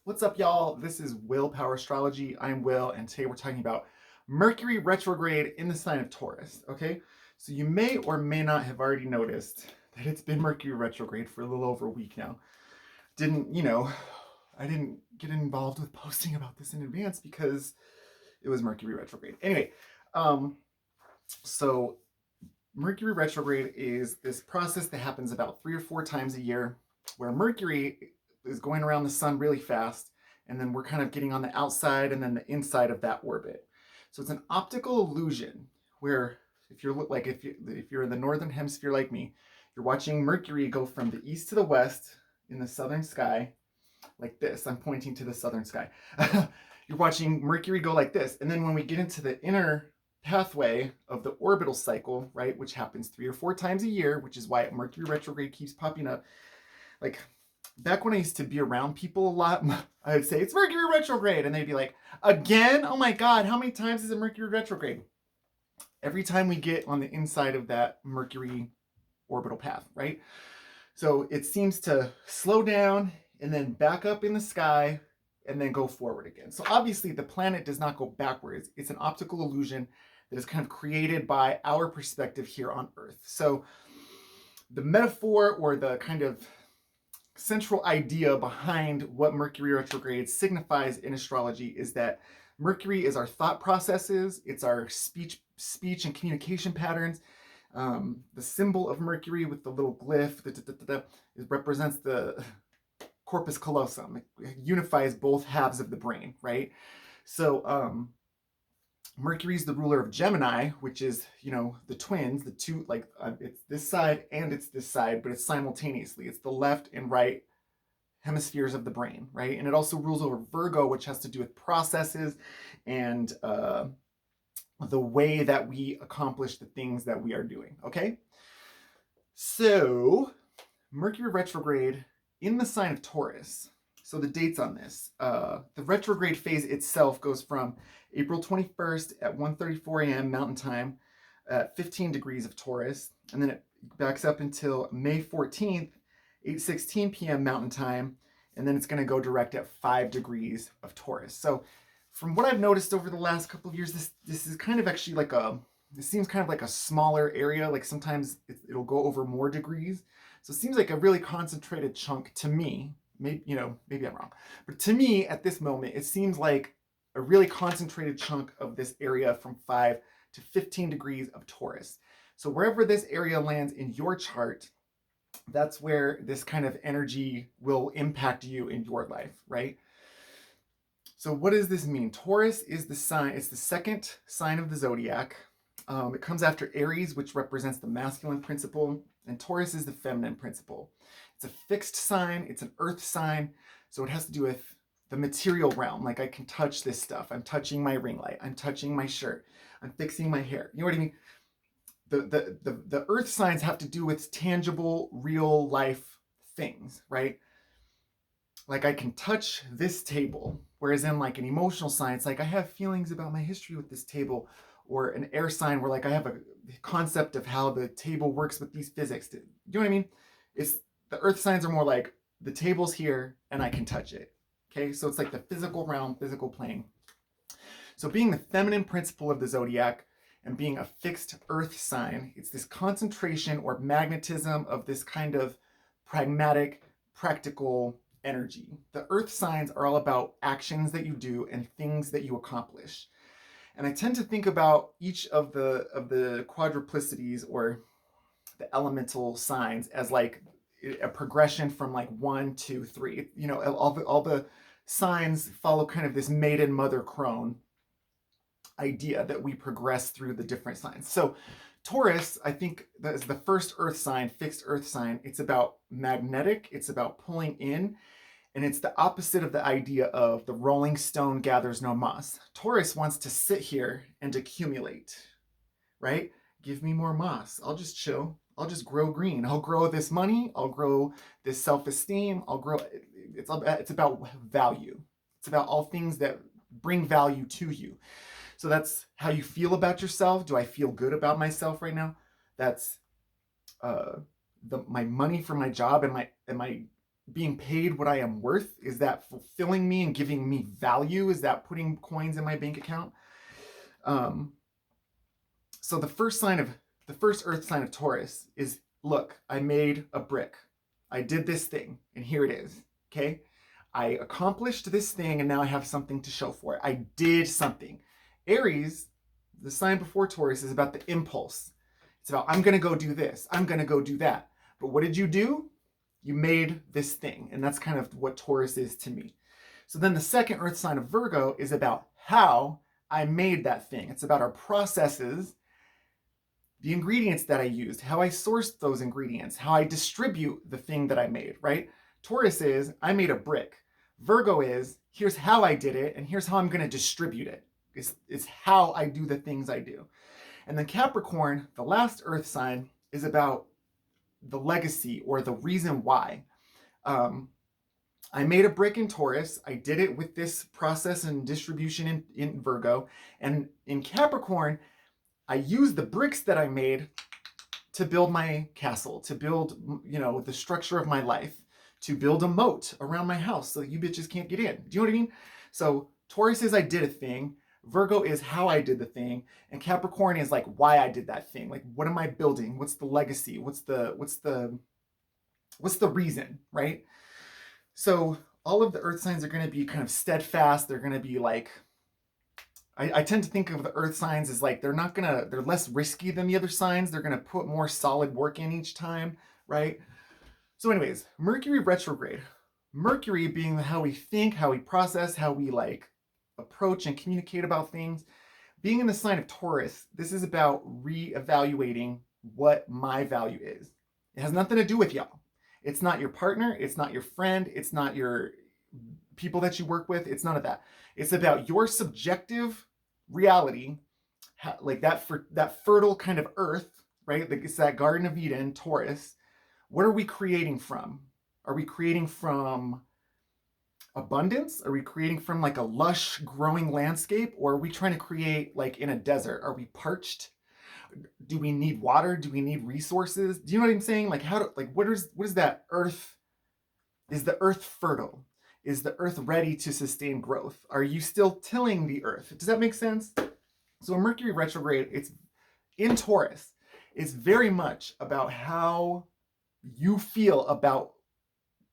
What's up, y'all? This is Willpower Astrology. I'm Will, and today we're talking about Mercury retrograde in the sign of Taurus. Okay, so you may or may not have already noticed that it's been Mercury retrograde for a little over a week now. I didn't get involved with posting about this in advance because it was Mercury retrograde. Anyway, um, so Mercury retrograde is this process that happens about 3 or 4 times a year where Mercury is going around the sun really fast, and then we're kind of getting on the outside and then the inside of that orbit. So it's an optical illusion where if you're in the northern hemisphere like me, you're watching Mercury go from the east to the west in the southern sky like this. I'm pointing to the southern sky. You're watching Mercury go like this, and then when we get into the inner pathway of the orbital cycle, right, which happens 3 or 4 times a year, which is why Mercury retrograde keeps popping up. Like back when I used to be around people a lot, I would say it's Mercury retrograde, and they'd be like, "Again? Oh my God, how many times is it Mercury retrograde?" Every time we get on the inside of that Mercury orbital path, right? So it seems to slow down and then back up in the sky and then go forward again. So obviously the planet does not go backwards. It's an optical illusion that is kind of created by our perspective here on Earth. So the metaphor or the kind of central idea behind what Mercury retrograde signifies in astrology is that Mercury is our thought processes, it's our speech and communication patterns. The symbol of Mercury with the little glyph it represents the corpus callosum. It unifies both halves of the brain, right? So Mercury is the ruler of Gemini, which is, the twins, the two, it's this side and it's this side, but it's simultaneously. It's the left and right hemispheres of the brain, right? And it also rules over Virgo, which has to do with processes and the way that we accomplish the things that we are doing, okay? So, Mercury retrograde in the sign of Taurus. So the dates on this. The retrograde phase itself goes from April 21st at 1:34 a.m. Mountain Time at 15 degrees of Taurus. And then it backs up until May 14th, 8:16 p.m. Mountain Time. And then it's going to go direct at 5 degrees of Taurus. So from what I've noticed over the last couple of years, this is kind of actually it seems kind of like a smaller area. Like sometimes it'll go over more degrees. So it seems like a really concentrated chunk to me. Maybe I'm wrong, but to me at this moment, it seems like a really concentrated chunk of this area from 5 to 15 degrees of Taurus. So wherever this area lands in your chart, that's where this kind of energy will impact you in your life, right? So what does this mean? Taurus is the sign, it's the second sign of the zodiac. It comes after Aries, which represents the masculine principle, and Taurus is the feminine principle. It's a fixed sign, it's an earth sign, so it has to do with the material realm. Like I can touch this stuff. I'm touching my ring light, I'm touching my shirt, I'm fixing my hair. You know what I mean? The earth signs have to do with tangible, real life things, right? Like I can touch this table, whereas in like an emotional sign, it's like I have feelings about my history with this table, or an air sign where like I have a concept of how the table works with these physics. You know what I mean? It's the earth signs are more like the table's here and I can touch it. Okay, so it's like the physical realm, physical plane. So being the feminine principle of the zodiac and being a fixed earth sign, it's this concentration or magnetism of this kind of pragmatic, practical energy. The earth signs are all about actions that you do and things that you accomplish. And I tend to think about each of the quadruplicities or the elemental signs as like a progression from like 1, 2, 3. All the signs follow kind of this maiden mother crone idea that we progress through the different signs. So Taurus, I think that is the first earth sign, fixed earth sign. It's about magnetic, it's about pulling in, and it's the opposite of the idea of the rolling stone gathers no moss. Taurus wants to sit here and accumulate, right? Give me more moss. I'll just chill. I'll just grow green. I'll grow this money. I'll grow this self-esteem. I'll grow. It's about value. It's about all things that bring value to you. So that's how you feel about yourself. Do I feel good about myself right now? That's my money for my job. Am I being paid what I am worth? Is that fulfilling me and giving me value? Is that putting coins in my bank account? So the first earth sign of Taurus is, look, I made a brick. I did this thing, and here it is. Okay? I accomplished this thing, and now I have something to show for it. I did something. Aries, the sign before Taurus, is about the impulse. It's about, I'm going to go do this. I'm going to go do that. But what did you do? You made this thing. And that's kind of what Taurus is to me. So then the second earth sign of Virgo is about how I made that thing. It's about our processes, the ingredients that I used, how I sourced those ingredients, how I distribute the thing that I made, right? Taurus is, I made a brick. Virgo is, here's how I did it, and here's how I'm going to distribute it. It's how I do the things I do. And then Capricorn, the last earth sign, is about the legacy or the reason why. I made a brick in Taurus. I did it with this process and distribution in Virgo. And in Capricorn, I used the bricks that I made to build my castle, to build, the structure of my life, to build a moat around my house so that you bitches can't get in. Do you know what I mean? So Taurus is I did a thing. Virgo is how I did the thing. And Capricorn is like why I did that thing. Like, what am I building? What's the legacy? What's the reason, right? So all of the earth signs are going to be kind of steadfast. They're going to be like, I tend to think of the earth signs as like, they're less risky than the other signs. They're going to put more solid work in each time, right? So anyways, Mercury retrograde. Mercury being how we think, how we process, how we like approach and communicate about things. Being in the sign of Taurus, this is about reevaluating what my value is. It has nothing to do with y'all. It's not your partner. It's not your friend. It's not your people that you work with. It's none of that. It's about your subjective reality, like that fertile kind of earth, right? Like it's that Garden of Eden, Taurus. What are we creating from? Are we creating from abundance? Are we creating from like a lush growing landscape? Or are we trying to create like in a desert? Are we parched? Do we need water? Do we need resources? Do you know what I'm saying? Like what is that earth? Is the earth fertile? Is the earth ready to sustain growth? Are you still tilling the earth? Does that make sense? So Mercury retrograde, it's in Taurus. It's very much about how you feel about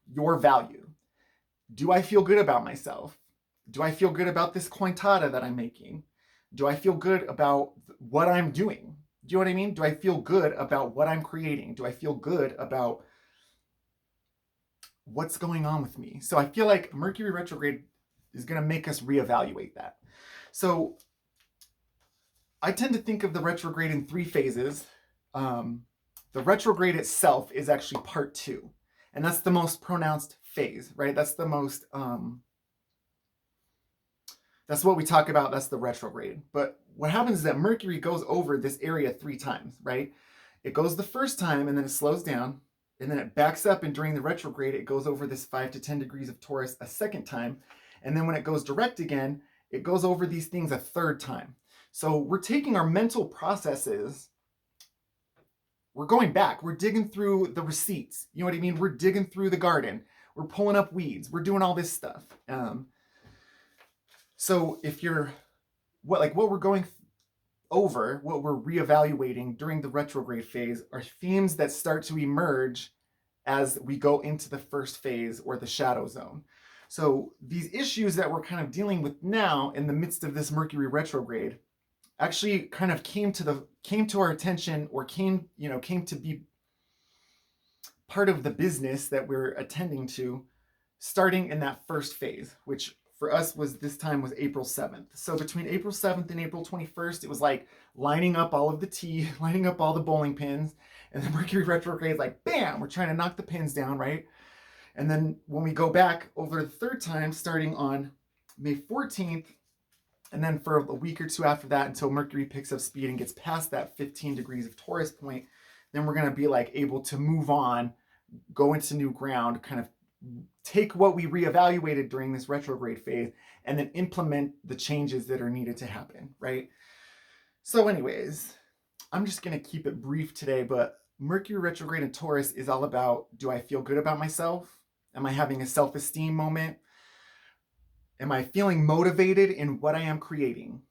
your value. Do I feel good about myself? Do I feel good about this cointada that I'm making? Do I feel good about what I'm doing? Do you know what I mean? Do I feel good about what I'm creating? Do I feel good about what's going on with me? So I feel like Mercury retrograde is going to make us reevaluate that. So I tend to think of the retrograde in 3 phases. The retrograde itself is actually part 2. And that's the most pronounced phase, right? That's the most, that's what we talk about. That's the retrograde. But what happens is that Mercury goes over this area 3 times, right? It goes the first time and then it slows down. And then it backs up, and during the retrograde, it goes over this 5 to 10 degrees of Taurus a second time. And then when it goes direct again, it goes over these things a third time. So we're taking our mental processes, we're going back, we're digging through the receipts. You know what I mean? We're digging through the garden. We're pulling up weeds. We're doing all this stuff. So if you're, what we're going over, what we're reevaluating during the retrograde phase are themes that start to emerge as we go into the first phase or the shadow zone. So these issues that we're kind of dealing with now in the midst of this Mercury retrograde actually kind of came to our attention, or came to be part of the business that we're attending to starting in that first phase, which for us was April 7th. So between April 7th and April 21st, it was like lining up all of the tea, lining up all the bowling pins. And then Mercury retrograde is like, bam, we're trying to knock the pins down, right? And then when we go back over the third time, starting on May 14th, and then for a week or 2 after that, until Mercury picks up speed and gets past that 15 degrees of Taurus point, then we're going to be like able to move on, go into new ground, kind of take what we reevaluated during this retrograde phase and then implement the changes that are needed to happen, right? So anyways, I'm just going to keep it brief today, but Mercury retrograde in Taurus is all about, do I feel good about myself? Am I having a self-esteem moment? Am I feeling motivated in what I am creating?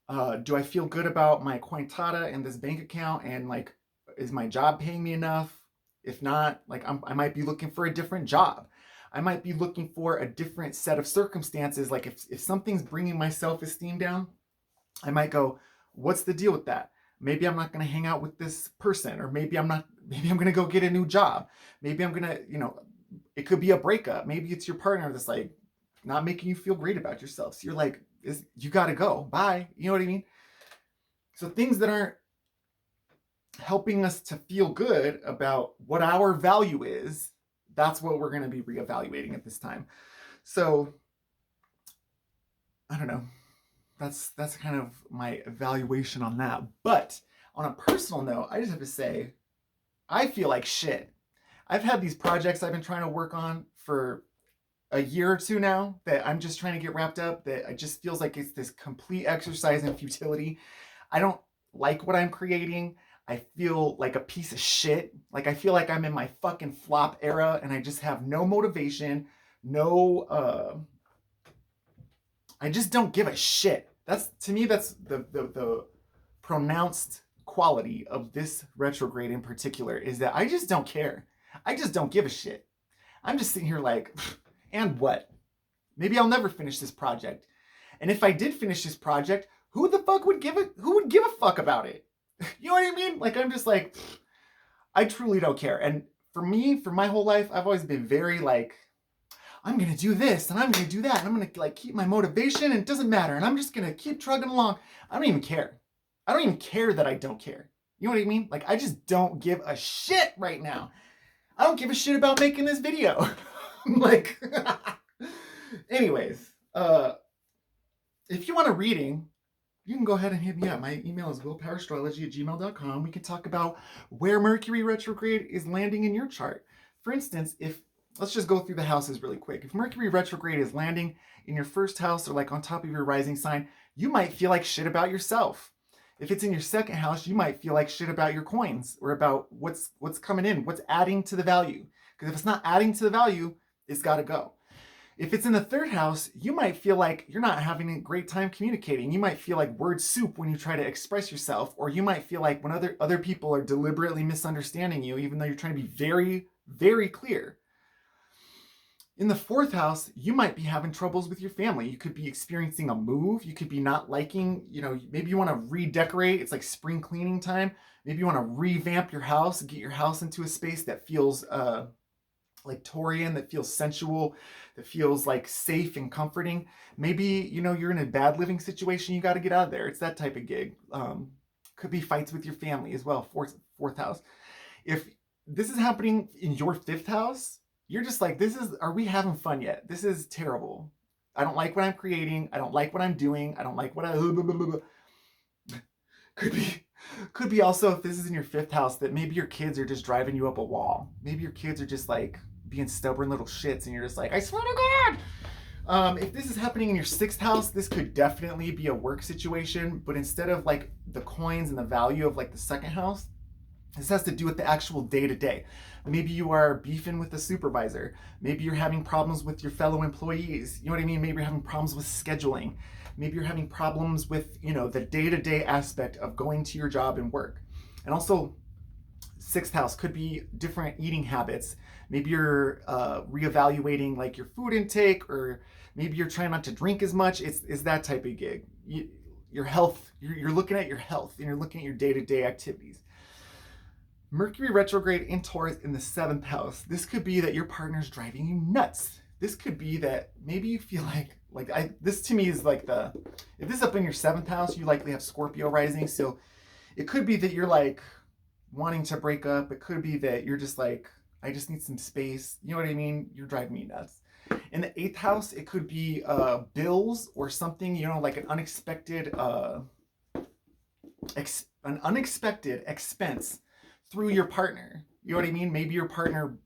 Do I feel good about my cointada and this bank account? And like, is my job paying me enough? If not, like I might be looking for a different job. I might be looking for a different set of circumstances. Like if something's bringing my self-esteem down, I might go, what's the deal with that? Maybe I'm not going to hang out with this person, or maybe I'm going to go get a new job. Maybe I'm going to, it could be a breakup. Maybe it's your partner that's like not making you feel great about yourself. So you're like, you got to go. Bye. You know what I mean? So things that aren't helping us to feel good about what our value is, that's what we're going to be reevaluating at this time. So I don't know. That's kind of my evaluation on that. But on a personal note, I just have to say, I feel like shit. I've had these projects I've been trying to work on for a year or two now that I'm just trying to get wrapped up, that it just feels like it's this complete exercise in futility. I don't like what I'm creating. I feel like a piece of shit. Like I feel like I'm in my fucking flop era and I just have no motivation, I just don't give a shit. That's, to me, that's the pronounced quality of this retrograde in particular, is that I just don't care. I just don't give a shit. I'm just sitting here like, and what? Maybe I'll never finish this project. And if I did finish this project, who the fuck would give a fuck about it? You know what I mean? Like, I'm just like, I truly don't care. And for me, for my whole life, I've always been very like, I'm going to do this and I'm going to do that. And I'm going to like keep my motivation and it doesn't matter. And I'm just going to keep trugging along. I don't even care. I don't even care that I don't care. You know what I mean? Like, I just don't give a shit right now. I don't give a shit about making this video. Like, anyways, if you want a reading, you can go ahead and hit me up. My email is willpowerastrology@gmail.com. We can talk about where Mercury retrograde is landing in your chart. For instance, let's just go through the houses really quick. If Mercury retrograde is landing in your first house or like on top of your rising sign, you might feel like shit about yourself. If it's in your second house, you might feel like shit about your coins or about what's coming in, what's adding to the value. Because if it's not adding to the value, it's got to go. If it's in the third house, you might feel like you're not having a great time communicating. You might feel like word soup when you try to express yourself, or you might feel like when other people are deliberately misunderstanding you, even though you're trying to be very, very clear. In the fourth house, you might be having troubles with your family. You could be experiencing a move. You could be not liking, maybe you want to redecorate. It's like spring cleaning time. Maybe you want to revamp your house, get your house into a space that feels like Taurian, that feels sensual, that feels like safe and comforting. Maybe, you're in a bad living situation. You got to get out of there. It's that type of gig. Could be fights with your family as well. Fourth house. If this is happening in your fifth house, you're just like, are we having fun yet? This is terrible. I don't like what I'm creating. I don't like what I'm doing. I don't like what Could be also, if this is in your fifth house, that maybe your kids are just driving you up a wall. Maybe your kids are just like being stubborn little shits and you're just like, I swear to God. If this is happening in your sixth house, this could definitely be a work situation, but instead of like the coins and the value of like the second house, this has to do with the actual day-to-day. Maybe you are beefing with the supervisor. Maybe you're having problems with your fellow employees. You know what I mean? Maybe you're having problems with scheduling. Maybe you're having problems with, the day-to-day aspect of going to your job and work. And also, sixth house could be different eating habits. Maybe you're reevaluating like your food intake, or maybe you're trying not to drink as much. It's that type of gig. Your health, you're looking at your health and you're looking at your day-to-day activities. Mercury retrograde in Taurus in the seventh house. This could be that your partner's driving you nuts. This could be that maybe you feel this to me is like if this is up in your seventh house, you likely have Scorpio rising. So it could be that you're like wanting to break up. It could be that you're just like, I just need some space. You know what I mean? You're driving me nuts. In the eighth house, it could be bills or something, like an unexpected expense through your partner. You know what I mean? Maybe your partner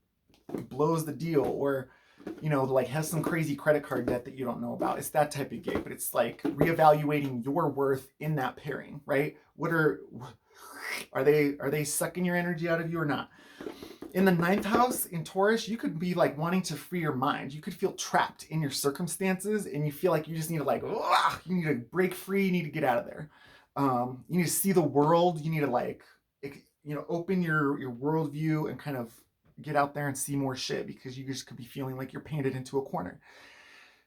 blows the deal, or like has some crazy credit card debt that you don't know about. It's that type of gig, but it's like reevaluating your worth in that pairing, right? Are they sucking your energy out of you or not? In the 9th house in Taurus, you could be like wanting to free your mind. You could feel trapped in your circumstances and you feel like you just need to like, you need to break free. You need to get out of there. You need to see the world. You need to like, open your worldview and kind of get out there and see more shit, because you just could be feeling like you're painted into a corner.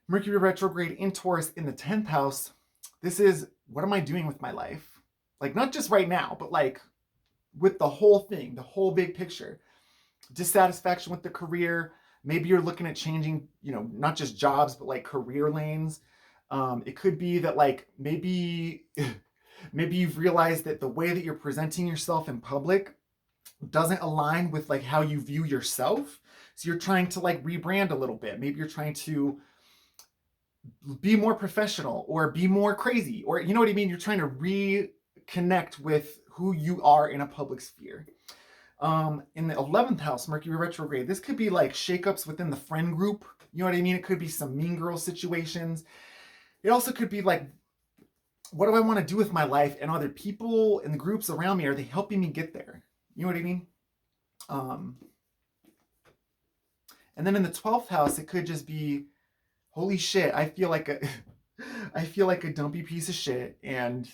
Mercury retrograde in Taurus in the 10th house. This is, what am I doing with my life? Like, not just right now, but like with the whole thing, the whole big picture. Dissatisfaction with the career. Maybe you're looking at changing, not just jobs, but like career lanes. It could be that like maybe you've realized that the way that you're presenting yourself in public doesn't align with like how you view yourself. So you're trying to like rebrand a little bit. Maybe you're trying to be more professional or be more crazy, or you know what I mean? You're trying to reconnect with who you are in a public sphere. In the 11th house, Mercury retrograde, this could be like shakeups within the friend group. You know what I mean? It could be some mean girl situations. It also could be like, what do I want to do with my life? And other people in the groups around me, are they helping me get there? You know what I mean? And then in the 12th house, it could just be, holy shit, I feel like a dumpy piece of shit, and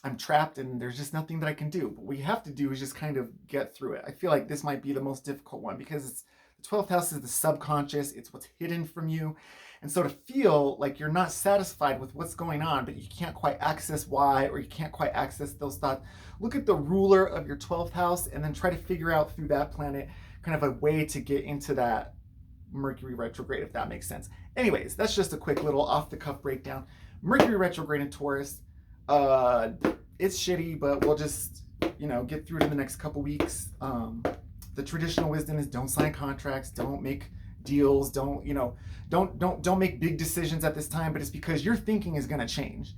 I'm trapped and there's just nothing that I can do. What we have to do is just kind of get through it. I feel like this might be the most difficult one, because the 12th house is the subconscious. It's what's hidden from you. And so to feel like you're not satisfied with what's going on, but you can't quite access why, or you can't quite access those thoughts, look at the ruler of your 12th house and then try to figure out through that planet kind of a way to get into that Mercury retrograde, if that makes sense. Anyways, that's just a quick little off the cuff breakdown. Mercury retrograde in Taurus. It's shitty, but we'll just, get through it in the next couple weeks. The traditional wisdom is don't sign contracts, don't make deals, don't make big decisions at this time, but it's because your thinking is going to change.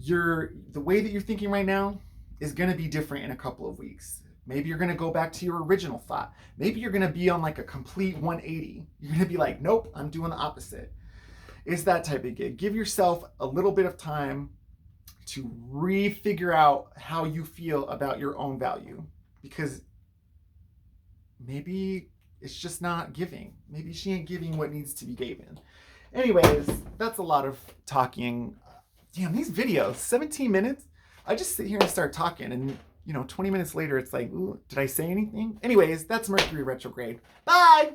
The way that you're thinking right now is going to be different in a couple of weeks. Maybe you're going to go back to your original thought. Maybe you're going to be on like a complete 180. You're going to be like, nope, I'm doing the opposite. It's that type of gig. Give yourself a little bit of time to refigure out how you feel about your own value, because maybe it's just not giving. Maybe she ain't giving what needs to be given. Anyways, that's a lot of talking. Damn, these videos, 17 minutes. I just sit here and start talking, and 20 minutes later, it's like, ooh, did I say anything? Anyways, that's Mercury retrograde. Bye!